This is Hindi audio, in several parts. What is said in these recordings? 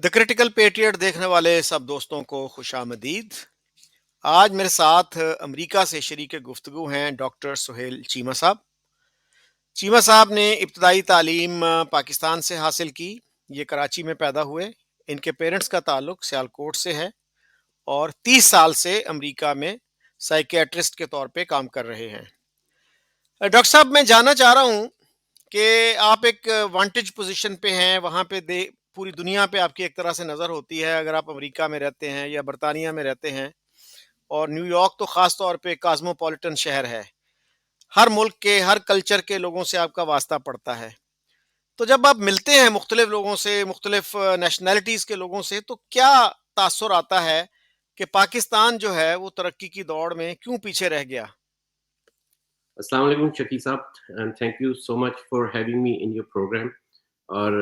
द क्रिटिकल पेट्रियट देखने वाले सब दोस्तों को खुशामदीद। आज मेरे साथ अमेरिका से शरीक गुफ्तगू हैं डॉक्टर सुहेल चीमा साहब। चीमा साहब ने इब्तदाई तालीम पाकिस्तान से हासिल की। ये कराची में पैदा हुए। इनके पेरेंट्स का ताल्लुक सियालकोट से है और 30 साल से अमेरिका में साइकियाट्रिस्ट के तौर पे काम कर रहे हैं। डॉक्टर साहब, मैं जानना चाह रहा हूँ कि आप एक वांटेज पोजीशन पे हैं, वहाँ पे दे पूरी दुनिया पे आपकी एक तरह से नज़र होती है अगर आप अमेरिका में रहते हैं या बरतानिया में रहते हैं। और न्यूयॉर्क तो ख़ास तौर पे कॉस्मोपॉलिटन शहर है। हर मुल्क के, हर कल्चर के लोगों से आपका वास्ता पड़ता है। तो जब आप मिलते हैं मुख्तलिफ लोगों से, मुख्तलिफ नेशनैलिटीज़ के लोगों से, तो क्या तासुर आता है कि पाकिस्तान जो है वो तरक्की की दौड़ में क्यों पीछे रह गया? अस्सलाम वालेकुम शकील साहब and thank you so much for having me in your programme. और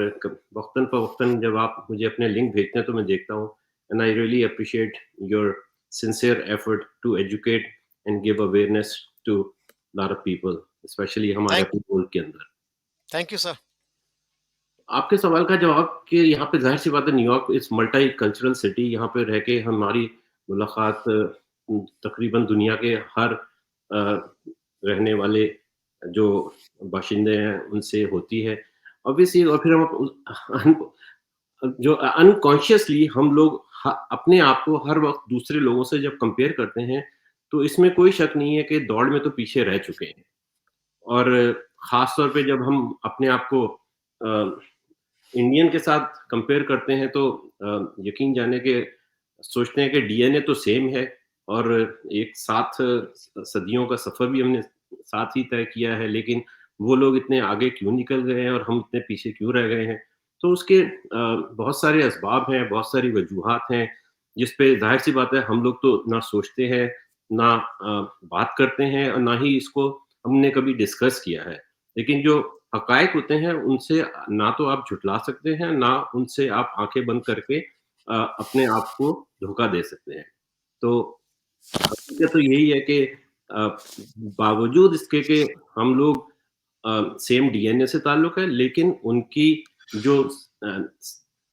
वक्तन फ़वक्तन जब आप मुझे अपने लिंक भेजते हैं तो मैं देखता हूँ and I really appreciate your sincere effort to educate and give awareness to lot of people specially हमारे थैंक अपने मुल्क के अंदर। Thank you sir. आपके सवाल का जवाब कि यहाँ पे ज़ाहिर सी बात है New York is multi cultural city. यहाँ पे रह के हमारी मुलाकात तकरीबन दुनिया के हर रहने वाले जो बाशिंदे हैं उनसे होती है ऑब्वियसली। और फिर जो अनकॉन्शियसली हम लोग अपने आप को हर वक्त दूसरे लोगों से जब कंपेयर करते हैं तो इसमें कोई शक नहीं है कि दौड़ में तो पीछे रह चुके हैं। और खास तौर पे जब हम अपने आप को इंडियन के साथ कंपेयर करते हैं तो यकीन जाने के सोचते हैं कि डीएनए तो सेम है और एक साथ सदियों का सफर भी हमने साथ ही तय किया है, लेकिन वो लोग इतने आगे क्यों निकल गए हैं और हम इतने पीछे क्यों रह गए हैं। तो उसके बहुत सारे असबाब हैं, बहुत सारी वजूहात हैं जिस पे जाहिर सी बात है हम लोग तो ना सोचते हैं, ना बात करते हैं और ना ही इसको हमने कभी डिस्कस किया है। लेकिन जो हकायक होते हैं उनसे ना तो आप झुठला सकते हैं, ना उनसे आप आँखें बंद करके अपने आप को धोखा दे सकते हैं। तो हकीकत तो यही है कि अ, बावजूद इसके कि हम लोग सेम डीएनए से ताल्लुक है, लेकिन उनकी जो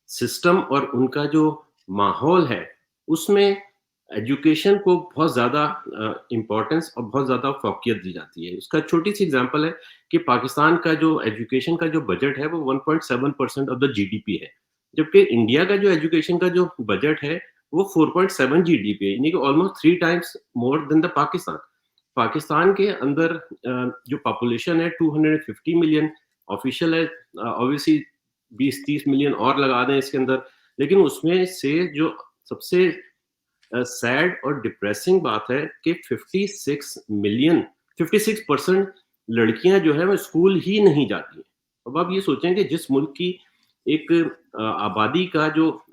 सिस्टम और उनका जो माहौल है, उसमें एजुकेशन को बहुत ज़्यादा इम्पोर्टेंस और बहुत ज़्यादा फ़ौक़ियत दी जाती है। उसका छोटी-सी एग्ज़ाम्पल है कि पाकिस्तान का जो एजुकेशन का जो बजट है, वो 1.7% ऑफ द जीडीपी है। जबकि इंडिया का जो एजुकेशन का जो बजट है, वो 4.7 जीडीपी है, यानी कि almost 3 times more than the Pakistan. Pakistan के अंदर जो पॉपुलेशन है 250 मिलियन ऑफिशियल है, ऑब्वियसली 20-30 मिलियन और लगा दें इसके अंदर, लेकिन उसमें से जो सबसे सैड और डिप्रेसिंग बात है कि 56% लड़कियां जो है वो स्कूल ही नहीं जाती हैं। अब आप ये सोचें कि जिस मुल्क की एक आबादी का जो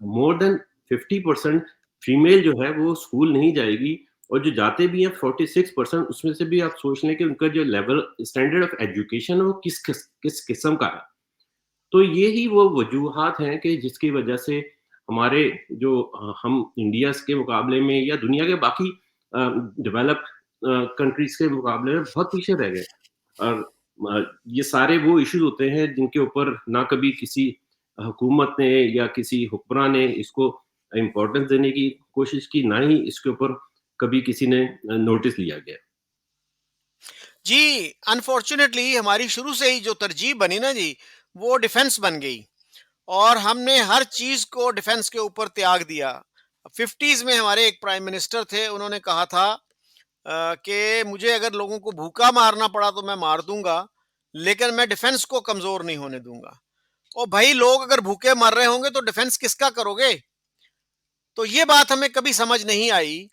मोर देन 50% फीमेल जो है वो स्कूल नहीं जाएगी, और जो जाते भी हैं 46%, उसमें से भी आप सोच लें कि उनका जो लेवल स्टैंडर्ड ऑफ एजुकेशन है वो किस किस्म का है। तो ये ही वो वजूहात हैं कि जिसकी वजह से हमारे जो हम इंडिया के मुकाबले में या दुनिया के बाकी डेवलप्ड कंट्रीज के मुकाबले में बहुत पीछे रह गए। और ये सारे वो इश्यूज होते हैं जिनके ऊपर ना कभी किसी हुकूमत ने या किसी हुक्मरान ने इसको इम्पोर्टेंस देने की कोशिश की, ना ही इसके ऊपर कभी किसी ने नोटिस लिया गया। जी, अनफॉर्चुनेटली हमारी शुरू से ही जो तरजीह बनी ना जी, वो डिफेंस बन गई और हमने हर चीज को डिफेंस के ऊपर त्याग दिया। 50s में हमारे एक प्राइम मिनिस्टर थे, उन्होंने कहा था कि मुझे अगर लोगों को भूखा मारना पड़ा तो मैं मार दूंगा, लेकिन मैं डिफेंस को कमजोर नहीं होने दूंगा। और भाई, लोग अगर भूखे मर रहे होंगे तो डिफेंस किसका करोगे? तो ये बात हमें कभी समझ नहीं आई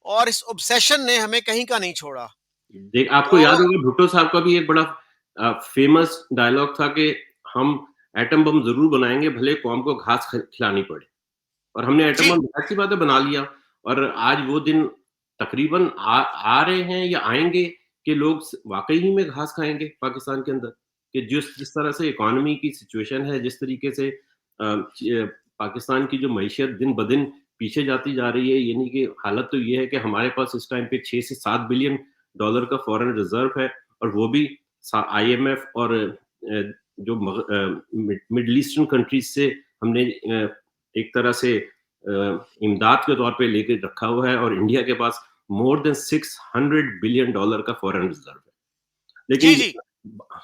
और इस ऑब्सेशन ने हमें कहीं का नहीं छोड़ा। देख, आपको तो याद होगा भुट्टो साहब का भी एक बड़ा फेमस डायलॉग था कि हम एटम बम ज़रूर बनाएँगे, भले कौम को घास खिलानी पड़े। और हमने एटम जी, बम ज़ाहिर-सी बात है बना लिया। और आज वो दिन तकरीबन आ आ रहे हैं या आएँगे कि लोग वाक़ई ही में घास खाएँगे पाकिस्तान के अंदर। कि जिस जिस तरह से इकोनॉमी की सिचुएशन है, जिस तरीके से पाकिस्तान की जो मईशत दिन-ब-दिन पीछे जाती जा रही है, यानी कि हालत तो ये है कि हमारे पास इस टाइम पे 6 से 7 बिलियन डॉलर का फॉरेन रिज़र्व है, और वो भी आईएमएफ और जो मिडल ईस्टर्न कंट्रीज से हमने एक तरह से इमदाद के तौर पे लेके रखा हुआ है, और इंडिया के पास मोर देन $600 बिलियन का फॉरेन रिजर्व है। जी, लेकिन जी।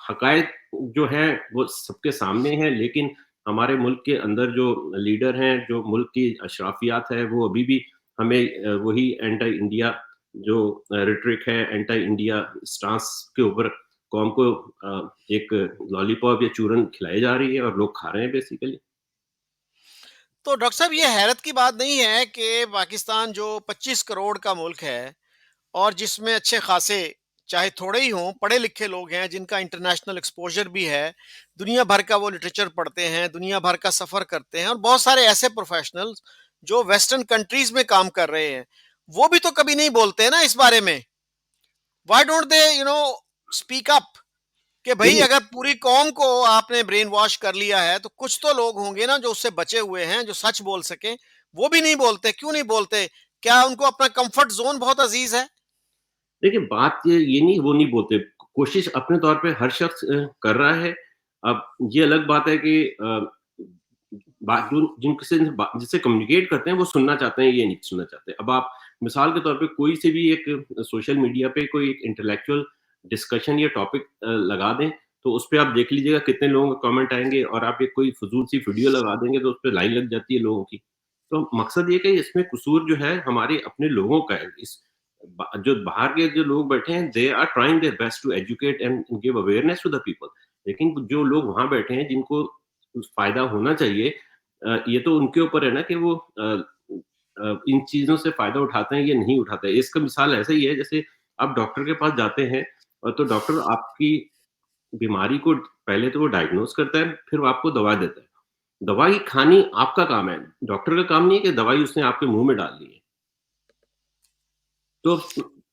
हकायक जो है वो सबके सामने है, लेकिन हमारे मुल्क के अंदर जो लीडर हैं, जो मुल्क की अशराफियात है, वो अभी भी हमें वही एंटी इंडिया जो रेटरिक है, एंटी इंडिया स्टांस के ऊपर कौम को एक लॉलीपॉप या चूरन खिलाई जा रही है और लोग खा रहे हैं बेसिकली। तो डॉक्टर साहब, ये हैरत की बात नहीं है कि पाकिस्तान जो 25 करोड़ का मुल्क है और जिसमें अच्छे खासे, चाहे थोड़े ही हों, पढ़े लिखे लोग हैं जिनका इंटरनेशनल एक्सपोजर भी है, दुनिया भर का वो लिटरेचर पढ़ते हैं, दुनिया भर का सफर करते हैं, और बहुत सारे ऐसे प्रोफेशनल्स जो वेस्टर्न कंट्रीज में काम कर रहे हैं, वो भी तो कभी नहीं बोलते हैं ना इस बारे में। Why don't they speak up कि भाई, देखिए अगर पूरी कौम को आपने ब्रेन वॉश कर लिया है तो कुछ तो लोग होंगे ना जो उससे बचे हुए हैं, जो सच बोल सके। वो भी नहीं बोलते, क्यों नहीं बोलते? क्या उनको अपना कंफर्ट जोन बहुत अजीज है? देखिए, बात ये नहीं, वो नहीं बोलते। कोशिश अपने तौर पे हर शख्स कर रहा है। अब ये अलग बात है कि बात जो जिनसे जिससे कम्युनिकेट करते हैं वो सुनना चाहते हैं, ये नहीं सुनना चाहते। अब आप मिसाल के तौर पे कोई से भी एक सोशल मीडिया पे कोई एक इंटेलेक्चुअल डिस्कशन या टॉपिक लगा दें, तो उसपे आप देख लीजिएगा कितने लोगों के कमेंट आएँगे, और आप एक कोई फ़िज़ूल सी वीडियो लगा देंगे तो उसपे लाइन लग जाती है लोगों की। तो मकसद ये है कि इसमें कसूर जो है हमारे अपने लोगों का है। इस जो बाहर के जो लोग बैठे हैं, they are trying their best to educate and give awareness to the people. लेकिन जो लोग वहाँ बैठे हैं जिनको फ़ायदा होना चाहिए, ये तो उनके ऊपर है ना कि वो इन चीज़ों से फ़ायदा उठाते हैं या नहीं उठाते हैं। इसका मिसाल ऐसा ही है जैसे आप डॉक्टर के पास जाते हैं, तो डॉक्टर आपकी बीमारी को पहले तो वो डायग्नोज़ करता है, फिर वो आपको दवा देता है। दवाई खानी आपका काम है, डॉक्टर का काम नहीं है कि दवाई उसने आपके मुँह में डाल दी है। तो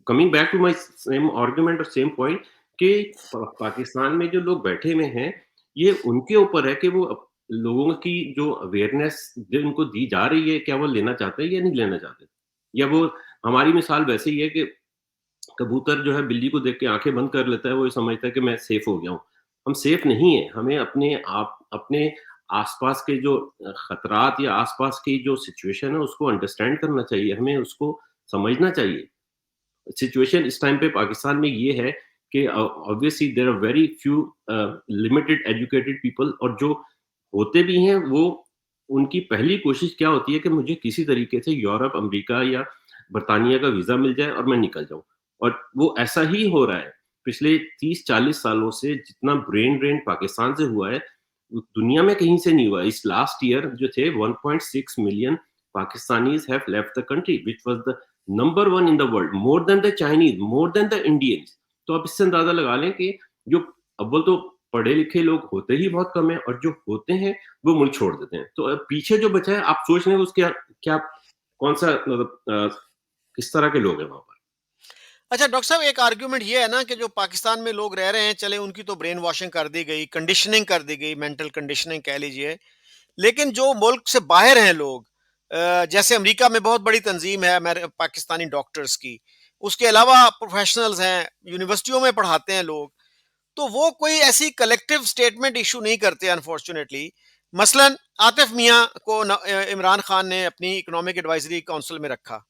coming back to my same argument और सेम पॉइंट कि पाकिस्तान में जो लोग बैठे हुए हैं, ये उनके ऊपर है कि वो लोगों की जो अवेयरनेस जो उनको दी जा रही है, क्या वो लेना चाहते हैं या नहीं लेना चाहते? या वो हमारी मिसाल वैसे ही है कि कबूतर जो है बिल्ली को देख के आँखें बंद कर लेता है, वो ये समझता है कि मैं सेफ हो गया हूँ। हम सेफ नहीं हैं, हमें अपने आस-पास के जो खतरात या आस-पास की जो सिचुएशन है, उसको अंडरस्टैंड करना चाहिए, हमें उसको समझना चाहिए। सिचुएशन इस टाइम पे पाकिस्तान में ये है कि obviously there are very few limited educated people, और जो होते भी हैं वो उनकी पहली कोशिश क्या होती है कि मुझे किसी तरीके से यूरोप, अमेरिका या बर्तानिया का वीज़ा मिल जाए और मैं निकल जाऊँ। और वो ऐसा ही हो रहा है। पिछले 30-40 सालों से जितना ब्रेन ड्रेन पाकिस्तान से हुआ है, वो दुनिया में कहीं से नहीं हुआ है। इस लास्ट ईयर जो थे 1.6 million Pakistanis have left the country, which was the number 1 in the world, more than the Chinese, more than the Indians. तो आप इससे अंदाजा लगा लें कि जो अव्वल तो पढ़े लिखे लोग होते ही बहुत कम है, और जो होते हैं वो मुल्क छोड़ देते हैं। तो अब पीछे जो बचा है, आप सोच रहे हैं उसके क्या, कौन सा मतलब किस तरह के लोग हैं वहां पर। अच्छा डॉक्टर साहब, एक आर्ग्यूमेंट ये है ना कि जो पाकिस्तान में लोग रह रहे हैं, चले उनकी तो ब्रेन वॉशिंग कर दी गई, कंडीशनिंग कर दी गई, मेंटल कंडीशनिंग कह लीजिए। लेकिन जो मुल्क से बाहर हैं लोग, जैसे अमेरिका में बहुत बड़ी तंजीम है पाकिस्तानी डॉक्टर्स की, उसके अलावा प्रोफेशनल्स हैं, यूनिवर्सिटियों में पढ़ाते हैं लोग, तो वो कोई ऐसी कलेक्टिव स्टेटमेंट इशू नहीं करते अनफॉर्चुनेटली। मसलन आतिफ मियां को इमरान खान ने अपनी इकोनॉमिक एडवाइजरी काउंसिल में रखा,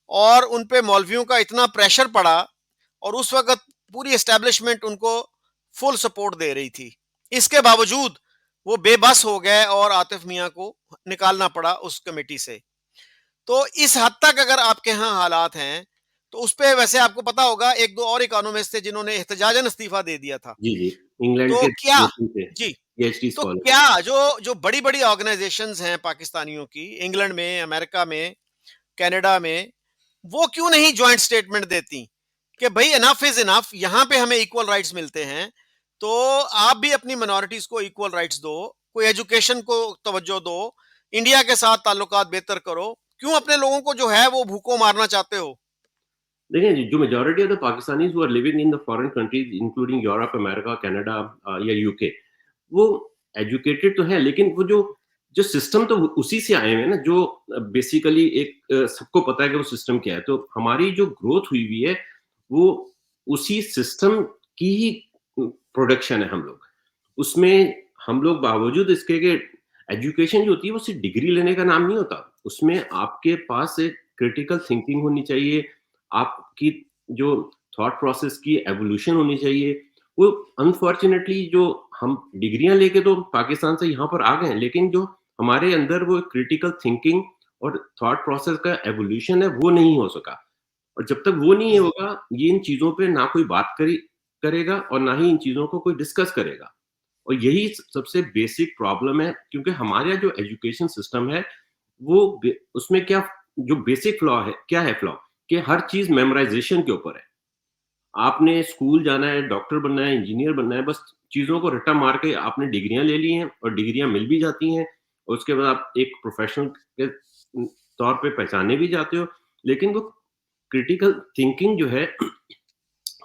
और उन पे मौलवियों का इतना प्रेशर पड़ा, और उस वक्त पूरी एस्टेब्लिशमेंट उनको फुल सपोर्ट दे रही थी। इसके बावजूद वो बेबस हो गए और आतिफ मियां को निकालना पड़ा उस कमेटी से। तो इस हद तक अगर आपके यहाँ हालात हैं, तो उस पे वैसे आपको पता होगा एक दो और इकोनॉमिस्ट थे जिन्होंने एहतजाजन इस्तीफा दे दिया था। जी, जी। इंग्लैंड तो के क्या, नेशन थे, जी, पीएचडी तो स्कॉलर। क्या जो जो बड़ी बड़ी ऑर्गेनाइजेशंस हैं पाकिस्तानियों की, इंग्लैंड में, अमेरिका में, कनाडा में, वो क्यों नहीं जॉइंट स्टेटमेंट देती कि भाई इनफ इज इनफ, यहाँ पे हमें इक्वल राइट्स मिलते हैं, तो आप भी अपनी मिनोरिटीज को इक्वल राइट्स दो, कोई एजुकेशन को तवज्जो दो, इंडिया के साथ ताल्लुकात बेहतर करो, क्यों अपने लोगों को जो है वो भूखों मारना चाहते हो? देखिए जी, जो majority of the Pakistanis who are living in the foreign countries including Europe, America, Canada या यूके, वो एजुकेटेड तो है, लेकिन वो जो जो सिस्टम तो उसी से आए हुए हैं ना, जो बेसिकली एक सबको पता है कि वो सिस्टम क्या है। तो हमारी जो ग्रोथ हुई हुई है, वो उसी सिस्टम की ही प्रोडक्शन है हम लोग। उसमें हम लोग बावजूद इसके कि एजुकेशन जो होती है वो सिर्फ डिग्री लेने का नाम नहीं होता, उसमें आपके पास एक क्रिटिकल थिंकिंग होनी चाहिए, आपकी जो थॉट प्रोसेस की एवोल्यूशन होनी चाहिए। वो अनफॉर्चुनेटली जो हम डिग्रियां लेके तो पाकिस्तान से यहाँ पर आ गए हैं, लेकिन जो हमारे अंदर वो क्रिटिकल थिंकिंग और थॉट प्रोसेस का एवोल्यूशन है वो नहीं हो सका। और जब तक वो नहीं हुँ, होगा, ये इन चीज़ों पे ना कोई बात करेगा और ना ही इन चीज़ों को कोई डिस्कस करेगा। और यही सबसे बेसिक प्रॉब्लम है, क्योंकि हमारे यहाँ जो एजुकेशन सिस्टम है, वो उसमें क्या जो बेसिक फ्लॉ है, क्या है फ्लॉ? कि हर चीज़ मेमोराइज़ेशन के ऊपर है। आपने स्कूल जाना है, डॉक्टर बनना है, इंजीनियर बनना है, बस चीज़ों को रट्टा मार के आपने डिग्रियाँ ले ली हैं और डिग्रियाँ मिल भी जाती हैं और उसके बाद आप एक प्रोफ़ेशनल के तौर पे पहचाने भी जाते हो। लेकिन वो क्रिटिकल थिंकिंग जो है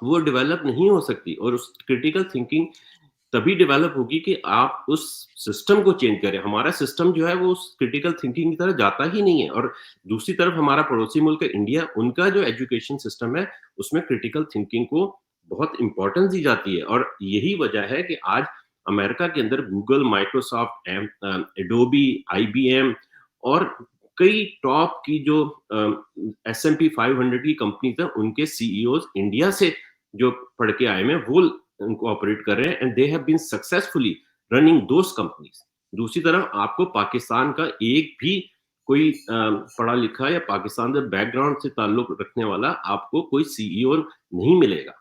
वो डेवलप नहीं हो सकती, और उस क्रिटिकल थिंकिंग तभी डेवलप होगी कि आप उस सिस्टम को चेंज करें। हमारा सिस्टम जो है वो उस क्रिटिकल थिंकिंग की तरफ जाता ही नहीं है, और दूसरी तरफ हमारा पड़ोसी मुल्क है इंडिया, उनका जो एजुकेशन सिस्टम है उसमें क्रिटिकल थिंकिंग को बहुत इंपॉर्टेंस दी जाती है। और यही वजह है कि आज अमेरिका के अंदर गूगल, माइक्रोसॉफ्ट, एडोबी, आईबीएम और कई टॉप की जो S&P 500 की कंपनीज है, उनके सीईओज इंडिया से जो पढ़ के आए हैं वो उनको ऑपरेट कर रहे हैं, and they have been successfully running those companies. दूसरी तरफ आपको पाकिस्तान का एक भी कोई पढ़ा लिखा या पाकिस्तान के बैकग्राउंड से ताल्लुक रखने वाला आपको कोई सीईओ नहीं मिलेगा।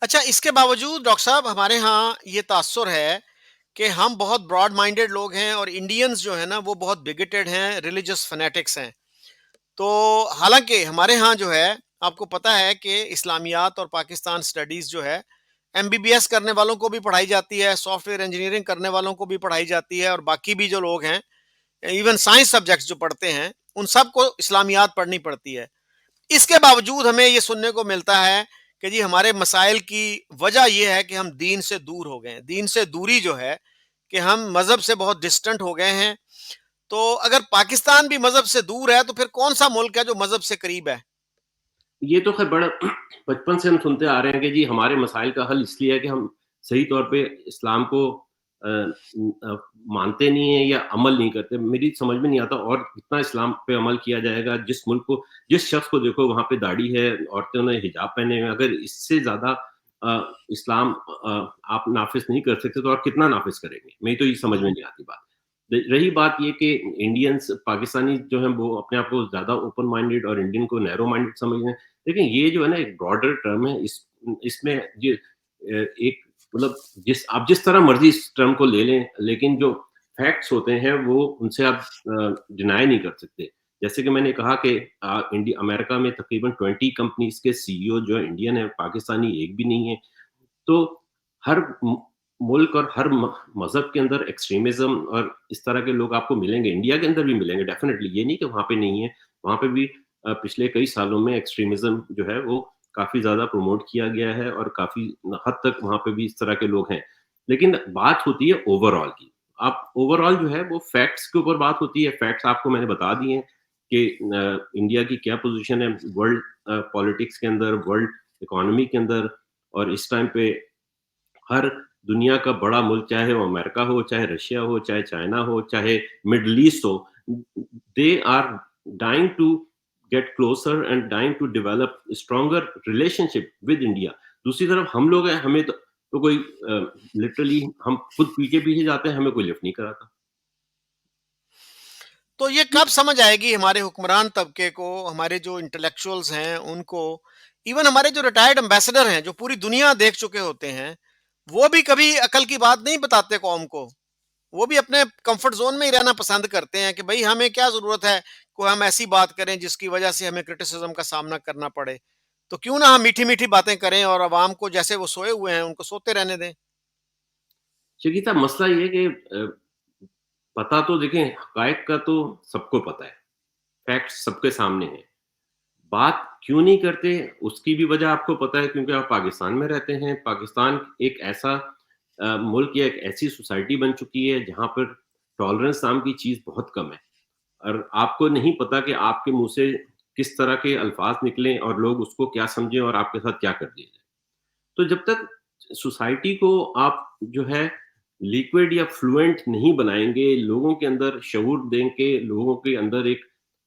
अच्छा, इसके बावजूद डॉक्टर साहब हमारे यहाँ ये तासुर है कि हम बहुत ब्रॉड माइंडेड लोग हैं और इंडियंस जो है ना वो बहुत बिगेटेड हैं, रिलीजियस फैनेटिक्स हैं। तो हालाँकि हमारे यहाँ जो है आपको पता है कि इस्लामियात और पाकिस्तान स्टडीज़ जो है एमबीबीएस करने वालों को भी पढ़ाई जाती है, सॉफ्टवेयर इंजीनियरिंग करने वालों को भी पढ़ाई जाती है और बाकी भी जो लोग हैं, इवन साइंस सब्जेक्ट्स जो पढ़ते हैं, उन सबको इस्लामियात पढ़नी पड़ती है। इसके बावजूद हमें ये सुनने को मिलता है कि जी हमारे मसाइल की वजह ये है कि हम दीन से दूर हो गए हैं। दीन से दूरी जो है कि हम मज़हब से बहुत डिस्टेंट हो गए हैं। तो अगर पाकिस्तान भी मज़हब से दूर है तो फिर कौन-सा मुल्क है जो मज़हब से करीब है? ये तो खैर बड़ा बचपन से हम सुनते आ रहे हैं कि जी हमारे मसाइल का हल इसलिए है कि हम सही तौर पे इस्लाम को मानते नहीं है या अमल नहीं करते। मेरी समझ में नहीं आता और कितना इस्लाम पे अमल किया जाएगा। जिस शख्स को देखो वहाँ पे दाढ़ी है, औरतों ने हिजाब पहने हुए हैं। अगर इससे ज़्यादा इस्लाम आप नाफ़िज़ नहीं कर सकते तो और कितना नाफ़िज़ करेंगे? मेरी तो ये समझ में नहीं आती बात। रही बात ये कि इंडियंस पाकिस्तानी जो हैं वो अपने आप को ज़्यादा ओपन माइंडेड और इंडियन को नैरो माइंडेड समझते हैं। लेकिन ये जो है ना एक ब्रॉडर टर्म है, इसमें ये एक मतलब जिस तरह मर्ज़ी इस टर्म को ले लें, लेकिन जो फैक्ट्स होते हैं वो उनसे आप डिनाई नहीं कर सकते। जैसे कि मैंने कहा कि अमेरिका में तकरीबन 20 कंपनीज़ के सीईओ जो है इंडियन है, पाकिस्तानी एक भी नहीं है। तो हर मुल्क और हर मज़हब के अंदर एक्सट्रीमिज़्म और इस तरह के लोग आपको मिलेंगे, इंडिया के अंदर भी मिलेंगे डेफ़िनेटली, ये नहीं कि वहाँ पे नहीं है। वहाँ पे भी पिछले कई सालों में एक्सट्रीमिज़्म जो है वो काफ़ी ज़्यादा प्रमोट किया गया है और काफ़ी हद तक वहाँ पे भी इस तरह के लोग हैं। लेकिन बात होती है ओवरऑल की। आप ओवरऑल जो है वो फैक्ट्स के ऊपर बात होती है, फैक्ट्स आपको मैंने बता दिए हैं कि इंडिया की क्या पोज़ीशन है वर्ल्ड पॉलिटिक्स के अंदर, वर्ल्ड इकोनॉमी के अंदर, और इस टाइम पे हर दुनिया का बड़ा मुल्क, चाहे वो अमेरिका हो, चाहे रशिया हो, चाहे चाइना हो, चाहे मिडल ईस्ट हो, they are dying to get closer and dying to develop stronger relationship with India. दूसरी तरफ हम लोग हैं, हमें तो कोई लिटरली हम खुद पीछे पीछे जाते हैं, हमें कोई लिफ्ट नहीं कराता। तो ये कब समझ आएगी हमारे हुक्मरान तबके को, हमारे जो इंटेलेक्चुअल्स हैं उनको, इवन हमारे जो रिटायर्ड एम्बेसडर हैं, जो पूरी दुनिया देख चुके होते हैं, वो भी कभी अकल की बात नहीं बताते कौम को। वो भी अपने कंफर्ट ज़ोन में ही रहना पसंद करते हैं कि भई हमें क्या ज़रूरत है, कोई हम ऐसी बात करें जिसकी वजह से हमें क्रिटिसिज़्म का सामना करना पड़े। तो क्यों ना हम मीठी-मीठी बातें करें और अवाम को जैसे वो सोए हुए हैं, उनको सोते रहने दें। शकील साहब, मसला ये है कि पता तो देखें, हकायक का तो सबको पता है, फैक्ट्स सबके सामने हैं। बात क्यों नहीं करते, उसकी भी वजह आपको पता है, क्योंकि आप पाकिस्तान में रहते हैं। पाकिस्तान एक ऐसा मुल्क या एक ऐसी सोसाइटी बन चुकी है जहाँ पर टॉलरेंस नाम की चीज़ बहुत कम है, और आपको नहीं पता कि आपके मुँह से किस तरह के अल्फाज निकलें और लोग उसको क्या समझें और आपके साथ क्या कर दिया जाए। तो जब तक सोसाइटी को आप जो है लिक्विड या फ्लुएंट नहीं बनाएंगे, लोगों के अंदर शऊर देंगे, लोगों के अंदर एक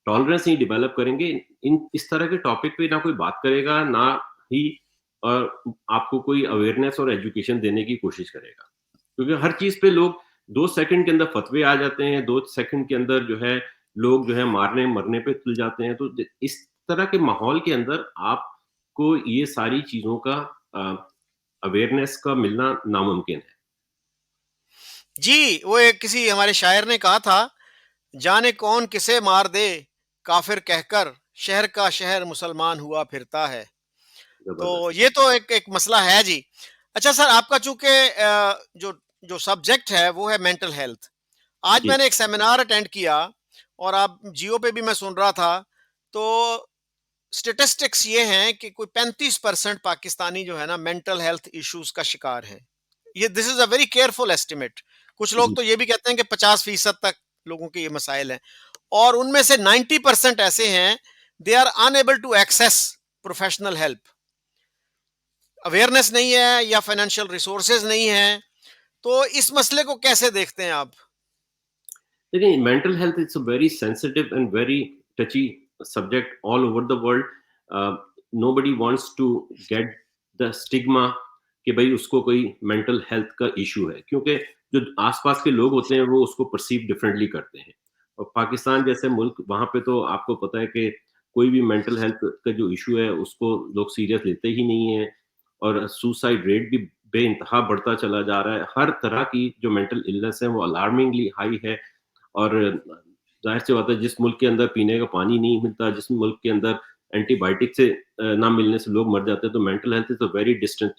टॉलरेंस नहीं डेवलप करेंगे, इन इस तरह के टॉपिक पे ना कोई बात करेगा, ना ही आपको कोई अवेयरनेस और एजुकेशन देने की कोशिश करेगा। क्योंकि हर चीज़ पे लोग 2 सेकंड के अंदर फतवे आ जाते हैं, 2 सेकंड के अंदर जो है लोग जो है मारने-मरने पे तुल जाते हैं। तो इस तरह के माहौल के अंदर आपको ये सारी चीज़ों का अवेयरनेस का मिलना नामुमकिन है। जी, वो एक किसी हमारे शायर ने कहा था, जाने कौन किसे मार दे, काफ़िर कहकर, शहर का शहर मुसलमान हुआ फिरता है। तो ज़बरदस्त। ये तो एक एक मसला है जी। अच्छा सर, आपका चूँकि जो जो सब्जेक्ट है वो है मेंटल हेल्थ। आज जी, मैंने एक सेमिनार अटेंड किया और आप जियो पे भी मैं सुन रहा था, तो स्टैटिस्टिक्स ये हैं कि कोई 35% पाकिस्तानी जो है ना मेंटल हेल्थ इश्यूज़ का शिकार हैं। ये this is a very careful estimate. कुछ लोग जी। तो ये भी कहते हैं कि 50% तक लोगों के ये मसाइल हैं और उनमें से 90% ऐसे हैं, they are unable to access professional help. Awareness नहीं है या फाइनेंशियल रिसोर्सेज नहीं है, तो इस मसले को कैसे देखते हैं आप? देखिए, mental health is a very sensitive and very touchy subject all over the world. Nobody wants to get the stigma कि भई उसको कोई मेंटल हेल्थ का इश्यू है, क्योंकि जो आस-पास के लोग होते हैं वो उसको परसीव डिफरेंटली करते हैं। और पाकिस्तान जैसे मुल्क, वहाँ पे तो आपको पता है कि कोई भी मेंटल हेल्थ का जो इश्यू है उसको लोग सीरियस लेते ही नहीं हैं, और सुसाइड रेट भी बेइंतहा बढ़ता चला जा रहा है। हर तरह की जो मेंटल इलनेस है वो अलार्मिंगली हाई है। और ज़ाहिर-सी बात है, जिस मुल्क के अंदर पीने का पानी नहीं मिलता, जिस मुल्क के अंदर एंटीबायोटिक से ना मिलने से लोग मर जाते हैं, तो mental health is a very distant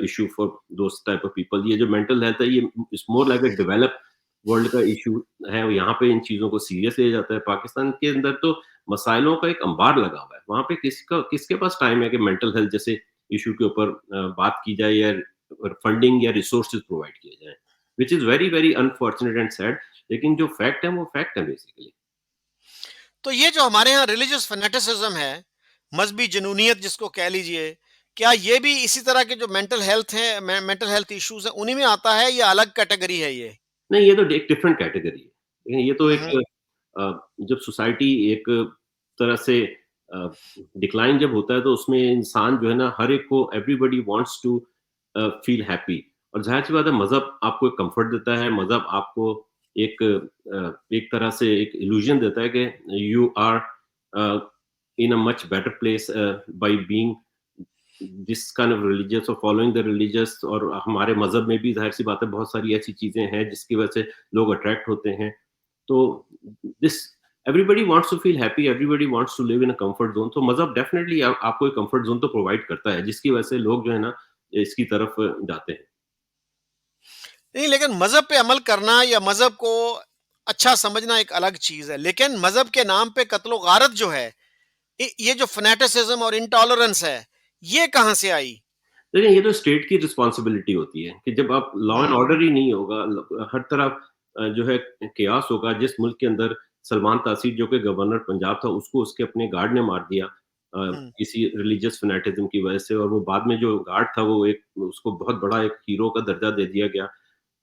issue for those type of people. ये जो मेंटल हेल्थ है, ये it's more like a developed world का इश्यू है, और यहाँ पे इन चीज़ों को सीरियस लिया जाता है। पाकिस्तान के अंदर तो मसाइलों का एक अंबार लगा हुआ है। वहाँ पे किसके पास टाइम है कि मेंटल हेल्थ जैसे इश्यू के ऊपर बात की जाए, या फंडिंग या रिसोर्सेज़ प्रोवाइड किए जाएँ, which is very, very unfortunate and sad. लेकिन जो फैक्ट है वो फैक्ट है बेसिकली। तो ये जो हमारे यहाँ रिलीजियस फैनेटिसिज्म है, मज़हबी जुनूनियत जिसको कह लीजिए, क्या ये भी इसी तरह के जो मेंटल हेल्थ है, मेंटल हेल्थ इश्यूज़ हैं, उन्हीं में आता है या अलग कैटेगरी है ये? नहीं, ये तो एक डिफरेंट कैटेगरी है। ये तो हुँ, एक हुँ। जब सोसाइटी एक तरह से डिक्लाइन जब होता है, तो उसमें इंसान जो है ना, हर एक को everybody wants to feel happy. और ज़ाहिर-सी बात है, मज़हब आपको एक कम्फर्ट देता है, मज़हब आपको एक तरह से एक इल्यूज़न देता है कि you are a, in a much better place by being this kind of religious और फॉलोइंग द रिलीजियस। और हमारे मज़हब में भी ज़ाहिर-सी बात है, बहुत सारी ऐसी चीज़ें हैं जिसकी वजह से लोग अट्रैक्ट होते हैं। तो this everybody wants to feel happy, everybody wants to live in a comfort zone. तो मज़हब डेफिनिटली आपको एक कम्फर्ट ज़ोन तो प्रोवाइड करता है, जिसकी वजह से लोग जो है ना, इसकी तरफ जाते हैं। नहीं, लेकिन मज़हब पे अमल करना या मज़हब को अच्छा समझना एक अलग चीज़ है, लेकिन मज़हब के नाम पे कत्ल-ओ-गारत जो है, ये जो फैनेटिसिज्म और इंटॉलरेंस है, ये कहाँ से आई? देखिए, ये तो स्टेट की रिस्पॉन्सिबिलिटी होती है कि जब आप लॉ एंड हुँ, ऑर्डर ही नहीं होगा, हर तरफ जो है केओस होगा। जिस मुल्क के अंदर सलमान तासीर जो कि गवर्नर पंजाब था, उसको उसके अपने गार्ड ने मार दिया हुँ। किसी रिलीजियस फैनेटिज्म की वजह से, और वो बाद में जो गार्ड था, वो एक उसको बहुत बड़ा एक हीरो का दर्जा दे दिया गया।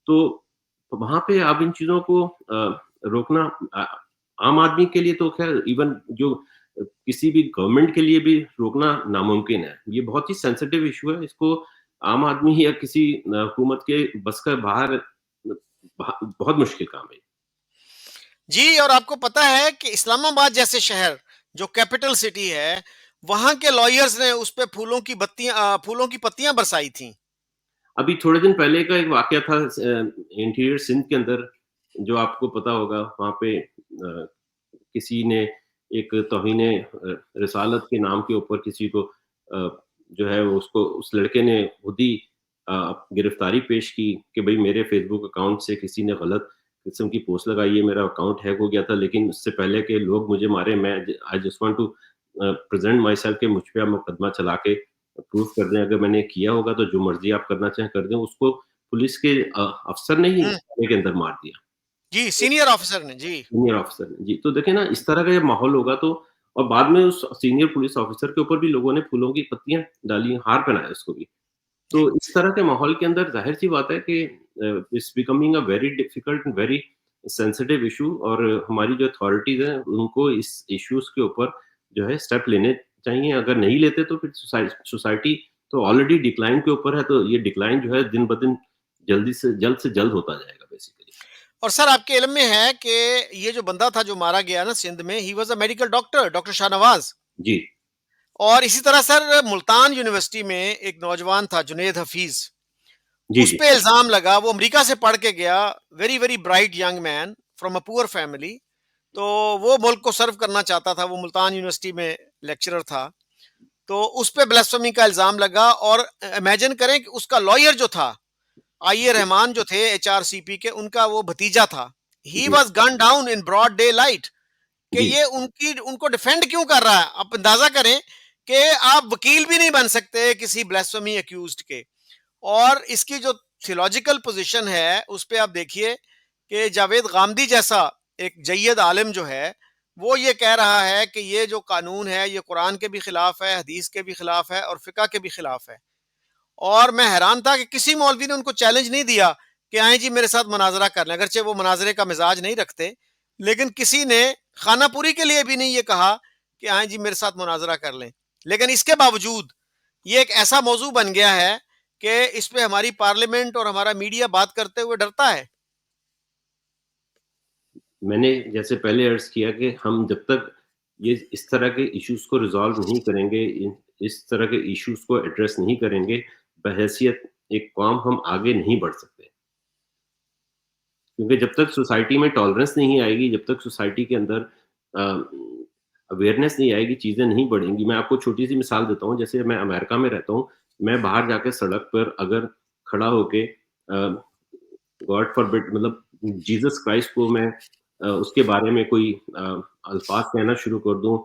तो वहाँ पे आप इन चीज़ों को रोकना अ, आम आदमी के लिए तो ख़ैर, इवन जो किसी भी गवर्नमेंट के लिए भी रोकना नामुमकिन है। ये बहुत ही सेंसिटिव इश्यू है, इसको आम आदमी या किसी हुकूमत के बस का बाहर बहुत मुश्किल काम है। जी, और आपको पता है कि इस्लामाबाद जैसे शहर, जो कैपिटल सिटी है, वहाँ के लॉयर्स ने उस पे फूलों की पत्तियाँ बरसाई थीं। अभी थोड़े दिन पहले का एक वाक़या था इंटीरियर सिंध के अंदर, जो आपको पता होगा। वहाँ पे किसी ने एक तौहीने रिसालत के नाम के ऊपर किसी को जो है वो उसको उस लड़के ने खुद ही गिरफ्तारी पेश की कि भई मेरे फ़ेसबुक अकाउंट से किसी ने गलत किस्म की पोस्ट लगाई है, मेरा अकाउंट हैक हो गया था, लेकिन उससे पहले कि लोग मुझे मारे, मैं I just want to present my myself मुझ पे आप मुकदमा चला के प्रूफ कर दें, अगर मैंने किया होगा तो जो मर्ज़ी आप करना चाहें कर दें। उसको पुलिस के अफ़सर ने ही हुँ, थाने के अंदर मार दिया। जी, सीनियर ऑफिसर ने, जी। सीनियर ऑफिसर ने, जी। तो देखिए ना, इस तरह का जब माहौल होगा तो, और बाद में उस सीनियर पुलिस ऑफिसर के ऊपर भी लोगों ने फूलों की पत्तियाँ डाली, हार पहनाया उसको भी। तो जी। इस तरह के माहौल के अंदर ज़ाहिर-सी बात है कि it's becoming a very difficult and very sensitive issue, और हमारी जो अथॉरिटीज़ हैं, उनको इस इश्यूज़ के ऊपर जो है स्टेप लेने चाहिए। अगर नहीं लेते तो फिर सोसाइटी तो ऑलरेडी डिक्लाइन के ऊपर है, तो ये डिक्लाइन जो है दिन-ब-दिन जल्द से जल्द होता जाएगा बेसिकली। और सर आपके इल्म में है कि ये जो बंदा था जो मारा गया ना सिंध में, he was a medical doctor, doctor Shahnawaz. जी। और इसी तरह सर मुल्तान यूनिवर्सिटी में एक नौजवान था जुनैद हफीज़, जी, उस जी। पे इल्ज़ाम लगा, वो अमेरिका से पढ़ के गया, very, very bright young man from a poor family. तो वो मुल्क को सर्व करना चाहता था, वो मुल्तान यूनिवर्सिटी में लेक्चरर था। तो उस पे ब्लास्फेमी का इल्ज़ाम लगा और इमेजिन करें कि उसका लॉयर जो था, आईए जी, रहमान जो थे एचआरसीपी के, उनका वो भतीजा था। ही जी, was gun down in broad daylight. कि जी, ये उनकी उनको डिफेंड क्यों कर रहा है? आप अंदाजा करें कि आप वकील भी नहीं बन सकते किसी ब्लास्फेमी अक्यूज्ड के। और इसकी जो थियोलॉजिकल पोजीशन है उस पे आप देखिए कि जावेद गामदी जैसा एक जय्यद आलिम जो है, वो ये कह रहा है कि ये जो कानून है ये कुरान के भी खिलाफ है, हदीस के भी खिलाफ है और फिका के भी खिलाफ है। और मैं हैरान था कि किसी मौलवी ने उनको चैलेंज नहीं दिया कि आए जी मेरे साथ मुनाजरा कर लें, अगरचे वो मुनाजरे का मिजाज नहीं रखते, लेकिन किसी ने खानापुरी के लिए भी नहीं ये कहा कि आए जी मेरे साथ मुनाजरा कर लें। लेकिन इसके बावजूद ये एक ऐसा मौजू बन गया है कि इस पे हमारी पार्लियामेंट और हमारा मीडिया बात करते हुए डरता है। मैंने जैसे पहले अर्ज़ किया कि हम जब तक ये इस तरह के इश्यूज़ को रिज़ॉल्व नहीं करेंगे, इस तरह के इश्यूज़ को एड्रेस नहीं करेंगे, बहैसियत एक कौम हम आगे नहीं बढ़ सकते। क्योंकि जब तक सोसाइटी में टॉलरेंस नहीं आएगी, जब तक सोसाइटी के अंदर अ, अवेयरनेस नहीं आएगी, चीज़ें नहीं बढ़ेंगी। मैं आपको छोटी-सी मिसाल देता हूँ, जैसे मैं अमेरिका में रहता हूँ, मैं बाहर जाके सड़क पर अगर खड़ा होके गॉड फॉरबिड, मतलब जीसस क्राइस्ट को मैं उसके बारे में कोई अल्फाज़ कहना शुरू कर दूँ,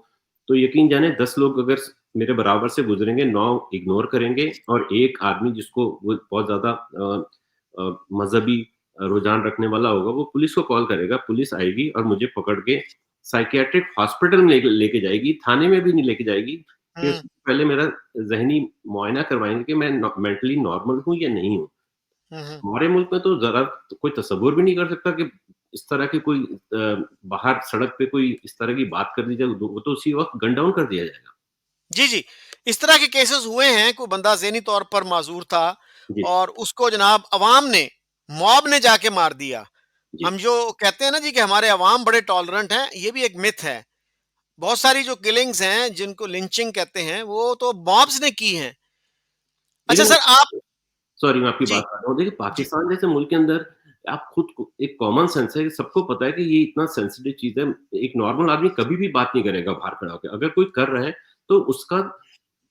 तो यकीन जाने 10 लोग अगर मेरे बराबर से गुज़रेंगे, 9 इग्नोर करेंगे, और एक आदमी जिसको वो बहुत ज़्यादा मज़हबी रुझान रखने वाला होगा, वो पुलिस को कॉल करेगा, पुलिस आएगी और मुझे पकड़ के साइकियाट्रिक हॉस्पिटल में लेके जाएगी, थाने में भी नहीं लेके जाएगी, कि हम्म। पहले मेरा ज़हनी मुआयना करवाएँगे कि मैं मेंटली नॉर्मल हूँ या नहीं हूँ। हम्म। हमारे मुल्क में तो ज़रा कोई तसव्वुर भी नहीं कर सकता कि इस तरह की कोई बाहर सड़क पे कोई इस तरह की बात कर दी जाए, वो तो उसी वक़्त गन डाउन कर दिया जाएगा। जी जी, इस तरह के केसेस हुए हैं, कोई बंदा ज़हनी तौर पर माजूर था जी, और उसको जनाब अवाम ने, मॉब ने जाके मार दिया। जी। हम जो कहते हैं ना जी कि हमारे अवाम बड़े टॉलरेंट हैं, ये भी एक मिथ है। बहुत सारी जो किलिंग्स हैं, जिनको लिंचिंग कहते हैं, वो तो मॉब्स ने की हैं। अच्छा लेकिन सर आप सॉरी, मैं आपकी जी, बात काट रहा हूँ। देखिए, जी। पाकिस्तान जैसे मुल्क के अंदर आप खुद को एक कॉमन सेंस है कि सबको पता है कि ये इतना सेंसिटिव चीज़ है। एक नॉर्मल आदमी कभी भी बात नहीं करेगा बाहर खड़ा होके। अगर कोई कर रहा है, तो उसका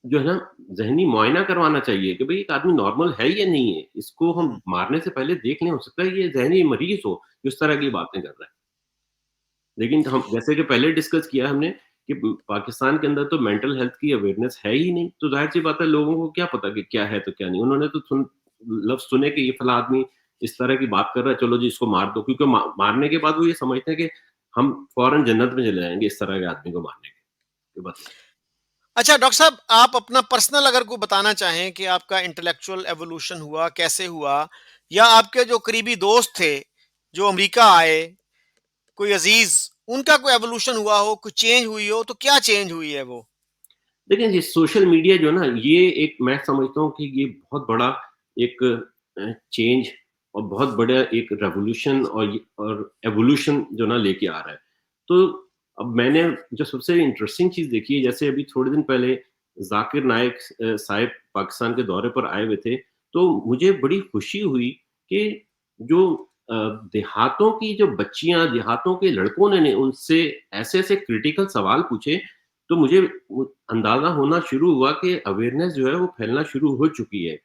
जो है ना, ज़हनी मुआयना करवाना चाहिए कि भई एक आदमी नॉर्मल है या नहीं है। इसको हम हुँ, मारने से पहले देख लें, हो सकता है ये ज़हनी मरीज़ हो, जो इस तरह की बातें कर रहा है। लेकिन हम जैसे कि पहले डिस्कस किया हमने कि पाकिस्तान के अंदर तो मेंटल हेल्थ की अवेयरनेस है ही नहीं, तो ज़ाहिर-सी बात है लोगों को क्या पता कि क्या है तो क्या नहीं। उन्होंने तो लफ्ज़ सुने कि ये फलाँ आदमी इस तरह की बात कर रहा है, चलो जी इसको मार दो, क्योंकि मारने के बाद वो ये समझते हैं कि हम फौरन जन्नत में चले जाएँगे इस तरह के आदमी को मारने के बदले। अच्छा डॉक्टर साहब आप अपना पर्सनल अगर कोई बताना चाहें कि आपका इंटेलेक्चुअल एवोल्यूशन हुआ, कैसे हुआ? या आपके जो करीबी दोस्त थे, जो अमेरिका आए, कोई अज़ीज़, उनका कोई एवोल्यूशन हुआ हो, कोई चेंज हुई हो, तो क्या चेंज हुई है वो? देखिए, ये सोशल मीडिया जो है ना, ये एक, मैं समझता हूँ कि ये बहुत बड़ा एक चेंज और बहुत बड़ा एक रेवोल्यूशन और एवोल्यूशन जो ना लेके आ रहा है। तो अब मैंने जो सबसे इंटरेस्टिंग चीज़ देखी है, जैसे अभी थोड़े दिन पहले ज़ाकिर नाइक साहिब पाकिस्तान के दौरे पर आए हुए थे, तो मुझे बड़ी खुशी हुई कि जो अ, देहातों की जो बच्चियाँ, देहातों के लड़कों ने उनसे ऐसे-ऐसे क्रिटिकल सवाल पूछे, तो मुझे वो अंदाज़ा होना शुरू हुआ कि अवेयरनेस जो है वो फैलना शुरू हो चुकी है,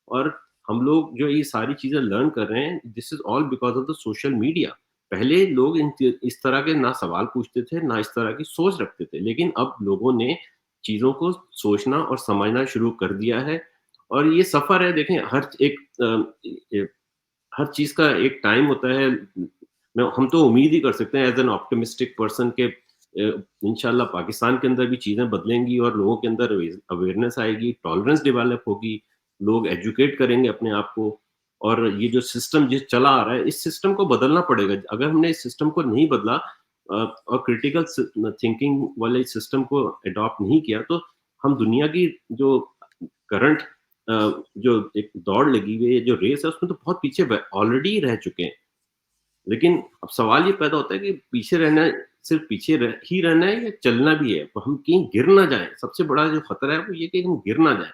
और हम लोग जो ये सारी चीज़ें लर्न कर रहे हैं, this is all because of the social media. पहले लोग इस तरह के ना सवाल पूछते थे, ना इस तरह की सोच रखते थे, लेकिन अब लोगों ने चीज़ों को सोचना और समझना शुरू कर दिया है, और ये सफ़र है, देखें, हर चीज़ का एक टाइम होता है। मैं हम तो उम्मीद ही कर सकते हैं एज़ एन ऑप्टिमिस्टिक पर्सन के इंशाल्लाह पाकिस्तान के अंदर भी चीज़ें बदलेंगी और लोगों के अंदर अवेयरनेस आएगी, टॉलरेंस डेवलप होगी, लोग एजुकेट करेंगे अपने आप को, और ये जो सिस्टम जो चला आ रहा है, इस सिस्टम को बदलना पड़ेगा। अगर हमने इस सिस्टम को नहीं बदला और क्रिटिकल थिंकिंग वाले सिस्टम को अडॉप्ट नहीं किया, तो हम दुनिया की जो करंट जो एक दौड़ लगी हुई है, जो रेस है, उसमें तो बहुत पीछे ऑलरेडी रह चुके हैं। लेकिन अब सवाल ये पैदा होता है कि पीछे रहना है, सिर्फ पीछे ही रहना है या चलना भी है, हम कहीं गिर ना जाए। सबसे बड़ा जो खतरा है वो ये कि हम गिर ना जाए।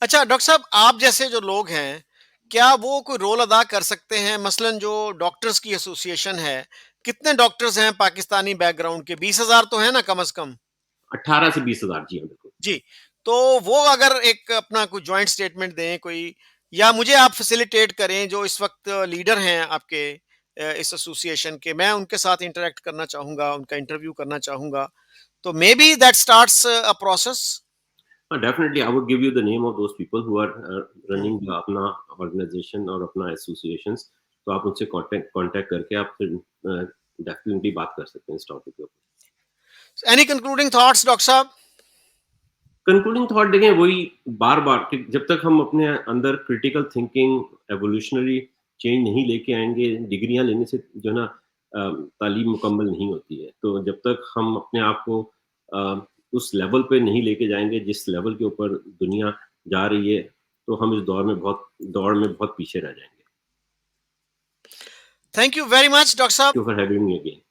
अच्छा डॉक्टर साहब, आप जैसे जो लोग हैं, क्या वो कोई रोल अदा कर सकते हैं? मसलन जो डॉक्टर्स की एसोसिएशन है, कितने डॉक्टर्स हैं पाकिस्तानी बैकग्राउंड के? 20,000 तो है ना कम से कम? 18 से 20,000, जी हाँ, बिल्कुल। जी। तो वो अगर एक अपना कोई जॉइंट स्टेटमेंट दें कोई, या मुझे आप फैसिलिटेट करें जो इस वक्त लीडर हैं आपके इस एसोसिएशन के, मैं उनके साथ इंटरेक्ट करना चाहूँगा, उनका इंटरव्यू करना चाहूँगा। तो maybe that starts a process. Definitely I would give you the name of those people who are हुँ। रनिंग अपना ऑर्गेनाइजेशन और अपना एसोसिएशंस। तो आप उनसे कांटेक्ट कांटेक्ट करके आप फिर डेफिनेटली बात कर सकते हैं इस टॉपिक पे। एनी कंक्लूडिंग थॉट्स डॉक्टर साहब? कंक्लूडिंग थॉट देखें, वही बार-बार कि जब तक हम अपने अंदर क्रिटिकल थिंकिंग, एवोल्यूशनरी चेंज नहीं लेके आएँगे, डिग्रियाँ लेने से जो है ना तालीम मुकम्मल नहीं होती है। तो जब तक हम अपने आप को उस लेवल पे नहीं लेके जाएँगे जिस लेवल के ऊपर दुनिया जा रही है, तो हम इस दौड़ में बहुत पीछे रह जाएँगे। Thank you very much doctor thank साहब। You for having me again.